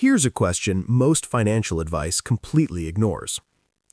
Here's a question most financial advice completely ignores.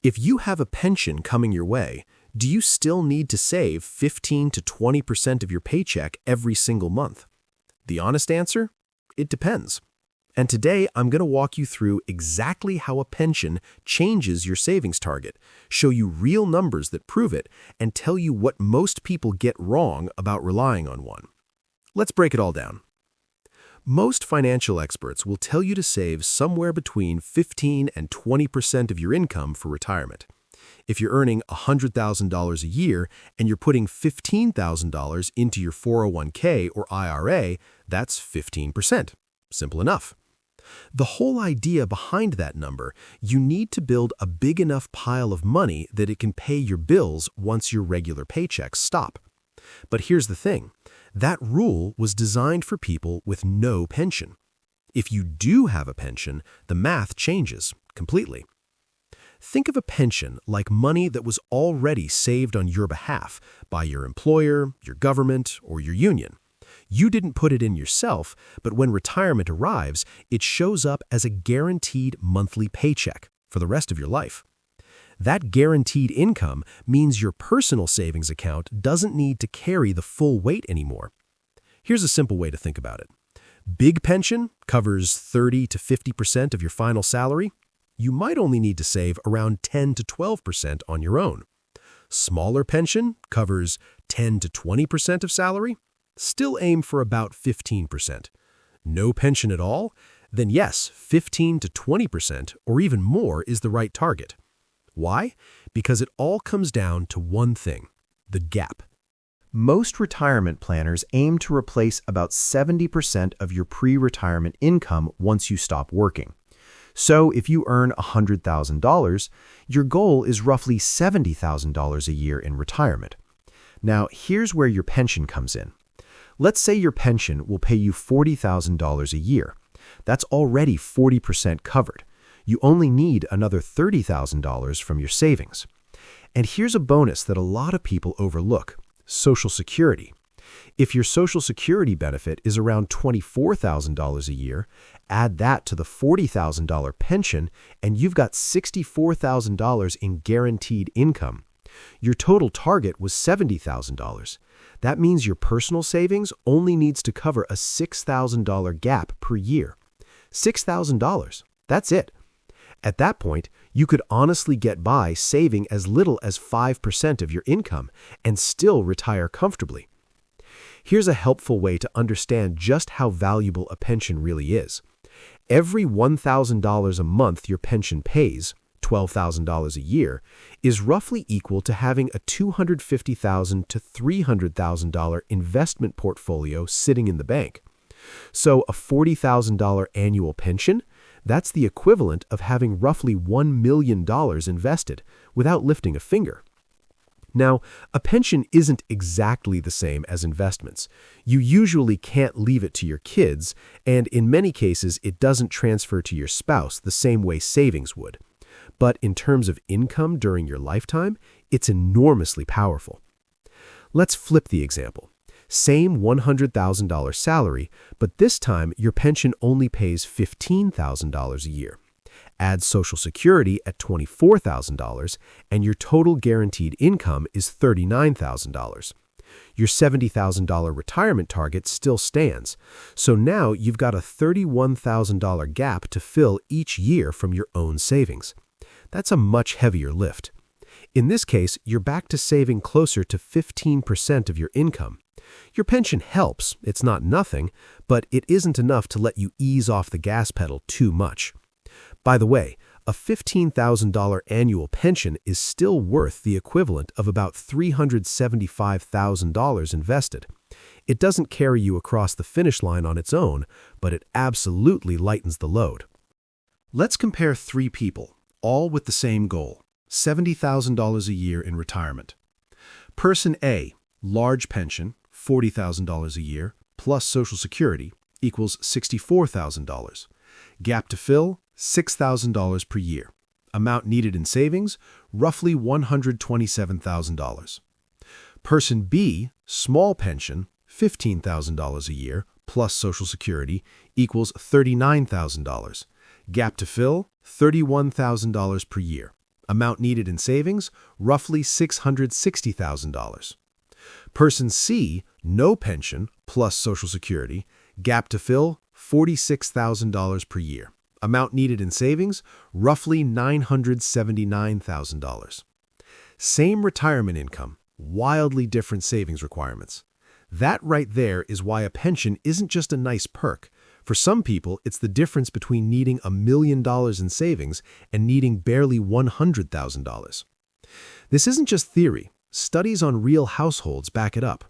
If you have a pension coming your way, do you still need to save 15 to 20% of your paycheck every single month? The honest answer? It depends. And today, I'm going to walk you through exactly how a pension changes your savings target, show you real numbers that prove it, and tell you what most people get wrong about relying on one. Let's break it all down. Most financial experts will tell you to save somewhere between 15 and 20% of your income for retirement. If you're earning $100,000 a year and you're putting $15,000 into your 401k or IRA, that's 15%. Simple enough. The whole idea behind that number, you need to build a big enough pile of money that it can pay your bills once your regular paychecks stop. But here's the thing. That rule was designed for people with no pension. If you do have a pension, the math changes completely. Think of a pension like money that was already saved on your behalf by your employer, your government, or your union. You didn't put it in yourself, but when retirement arrives, it shows up as a guaranteed monthly paycheck for the rest of your life. That guaranteed income means your personal savings account doesn't need to carry the full weight anymore. Here's a simple way to think about it. Big pension covers 30 to 50% of your final salary. You might only need to save around 10 to 12% on your own. Smaller pension covers 10 to 20% of salary. Still aim for about 15%. No pension at all? Then yes, 15 to 20% or even more is the right target. Why? Because it all comes down to one thing, the gap. Most retirement planners aim to replace about 70% of your pre-retirement income once you stop working. So if you earn $100,000, your goal is roughly $70,000 a year in retirement. Now, here's where your pension comes in. Let's say your pension will pay you $40,000 a year. That's already 40% covered. You only need another $30,000 from your savings. And here's a bonus that a lot of people overlook: Social Security. If your Social Security benefit is around $24,000 a year, add that to the $40,000 pension, and you've got $64,000 in guaranteed income. Your total target was $70,000. That means your personal savings only needs to cover a $6,000 gap per year. $6,000. That's it. At that point, you could honestly get by saving as little as 5% of your income and still retire comfortably. Here's a helpful way to understand just how valuable a pension really is. Every $1,000 a month your pension pays, $12,000 a year, is roughly equal to having a $250,000 to $300,000 investment portfolio sitting in the bank. So a $40,000 annual pension, that's the equivalent of having roughly $1 million invested without lifting a finger. Now, a pension isn't exactly the same as investments. You usually can't leave it to your kids, and in many cases, it doesn't transfer to your spouse the same way savings would. But in terms of income during your lifetime, it's enormously powerful. Let's flip the example. Same $100,000 salary, but this time your pension only pays $15,000 a year. Add Social Security at $24,000, and your total guaranteed income is $39,000. Your $70,000 retirement target still stands, so now you've got a $31,000 gap to fill each year from your own savings. That's a much heavier lift. In this case, you're back to saving closer to 15% of your income. Your pension helps, it's not nothing, but it isn't enough to let you ease off the gas pedal too much. By the way, a $15,000 annual pension is still worth the equivalent of about $375,000 invested. It doesn't carry you across the finish line on its own, but it absolutely lightens the load. Let's compare three people, all with the same goal: $70,000 a year in retirement. Person A, large pension, $40,000 a year, plus Social Security, equals $64,000. Gap to fill, $6,000 per year. Amount needed in savings, roughly $127,000. Person B, small pension, $15,000 a year, plus Social Security equals $39,000. Gap to fill, $31,000 per year. Amount needed in savings, roughly $660,000. Person C, no pension, plus Social Security, gap to fill, $46,000 per year. Amount needed in savings, roughly $979,000. Same retirement income, wildly different savings requirements. That right there is why a pension isn't just a nice perk. For some people, it's the difference between needing $1 million in savings and needing barely $100,000. This isn't just theory. Studies on real households back it up.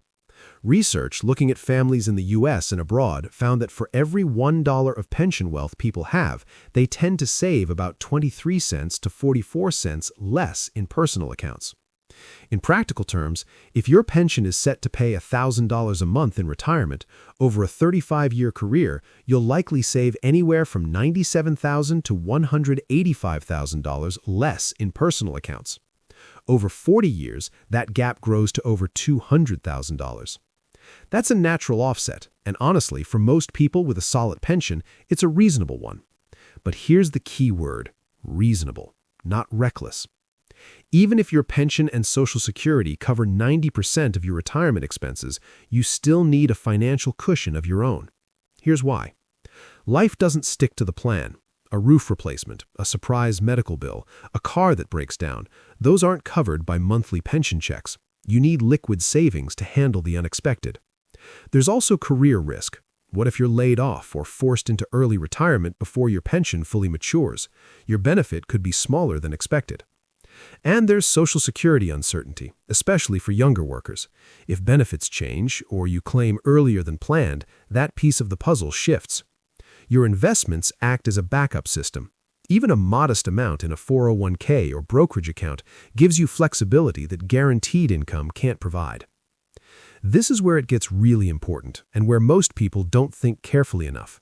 Research looking at families in the U.S. and abroad found that for every $1 of pension wealth people have, they tend to save about 23 cents to 44 cents less in personal accounts. In practical terms, if your pension is set to pay $1,000 a month in retirement, over a 35-year career, you'll likely save anywhere from $97,000 to $185,000 less in personal accounts. Over 40 years, that gap grows to over $200,000. That's a natural offset, and honestly, for most people with a solid pension, it's a reasonable one. But here's the key word: reasonable, not reckless. Even if your pension and Social Security cover 90% of your retirement expenses, you still need a financial cushion of your own. Here's why. Life doesn't stick to the plan. A roof replacement, a surprise medical bill, a car that breaks down, those aren't covered by monthly pension checks. You need liquid savings to handle the unexpected. There's also career risk. What if you're laid off or forced into early retirement before your pension fully matures? Your benefit could be smaller than expected. And there's Social Security uncertainty, especially for younger workers. If benefits change or you claim earlier than planned, that piece of the puzzle shifts. Your investments act as a backup system. Even a modest amount in a 401k or brokerage account gives you flexibility that guaranteed income can't provide. This is where it gets really important and where most people don't think carefully enough.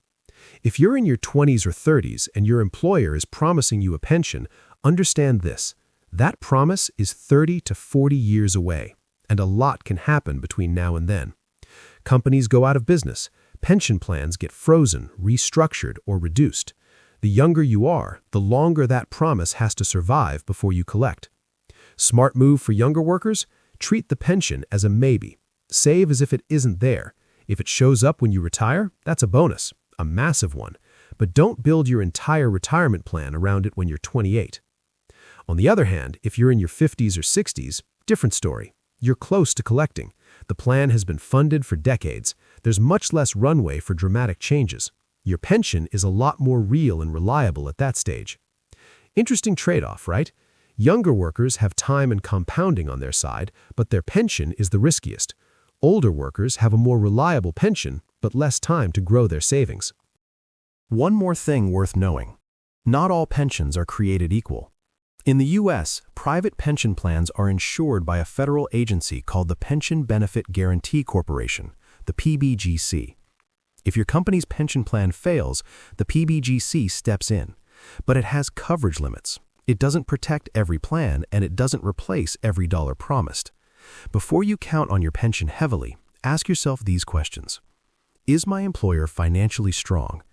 If you're in your 20s or 30s and your employer is promising you a pension, understand this. That promise is 30 to 40 years away, and a lot can happen between now and then. Companies go out of business. Pension plans get frozen, restructured, or reduced. The younger you are, the longer that promise has to survive before you collect. Smart move for younger workers? Treat the pension as a maybe. Save as if it isn't there. If it shows up when you retire, that's a bonus, a massive one. But don't build your entire retirement plan around it when you're 28. On the other hand, if you're in your 50s or 60s, different story. You're close to collecting. The plan has been funded for decades. There's much less runway for dramatic changes. Your pension is a lot more real and reliable at that stage. Interesting trade-off, right? Younger workers have time and compounding on their side, but their pension is the riskiest. Older workers have a more reliable pension, but less time to grow their savings. One more thing worth knowing. Not all pensions are created equal. In the U.S., private pension plans are insured by a federal agency called the Pension Benefit Guaranty Corporation, the PBGC. If your company's pension plan fails, the PBGC steps in. But it has coverage limits. It doesn't protect every plan, and it doesn't replace every dollar promised. Before you count on your pension heavily, ask yourself these questions. Is my employer financially strong?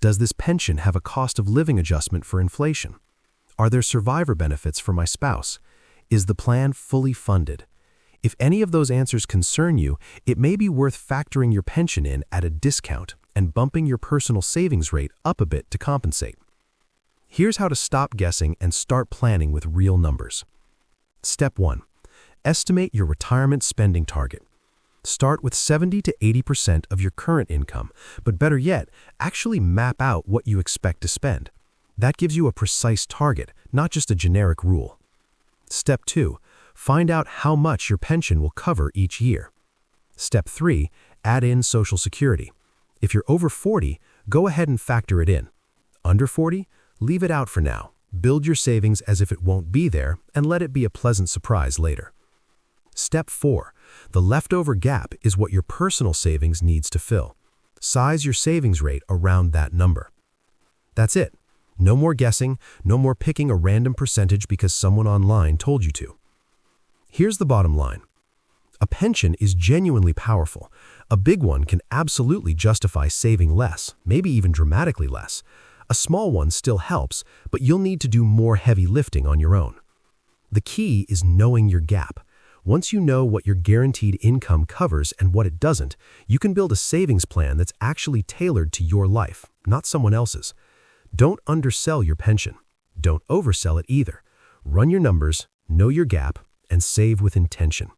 Does this pension have a cost of living adjustment for inflation? Are there survivor benefits for my spouse? Is the plan fully funded? If any of those answers concern you, it may be worth factoring your pension in at a discount and bumping your personal savings rate up a bit to compensate. Here's how to stop guessing and start planning with real numbers. Step 1. Estimate your retirement spending target. Start with 70 to 80% of your current income, but better yet, actually map out what you expect to spend. That gives you a precise target, not just a generic rule. Step 2. Find out how much your pension will cover each year. Step 3. Add in Social Security. If you're over 40, go ahead and factor it in. Under 40, leave it out for now. Build your savings as if it won't be there and let it be a pleasant surprise later. Step 4. The leftover gap is what your personal savings needs to fill. Size your savings rate around that number. That's it. No more guessing, no more picking a random percentage because someone online told you to. Here's the bottom line. A pension is genuinely powerful. A big one can absolutely justify saving less, maybe even dramatically less. A small one still helps, but you'll need to do more heavy lifting on your own. The key is knowing your gap. Once you know what your guaranteed income covers and what it doesn't, you can build a savings plan that's actually tailored to your life, not someone else's. Don't undersell your pension. Don't oversell it either. Run your numbers, know your gap, and save with intention.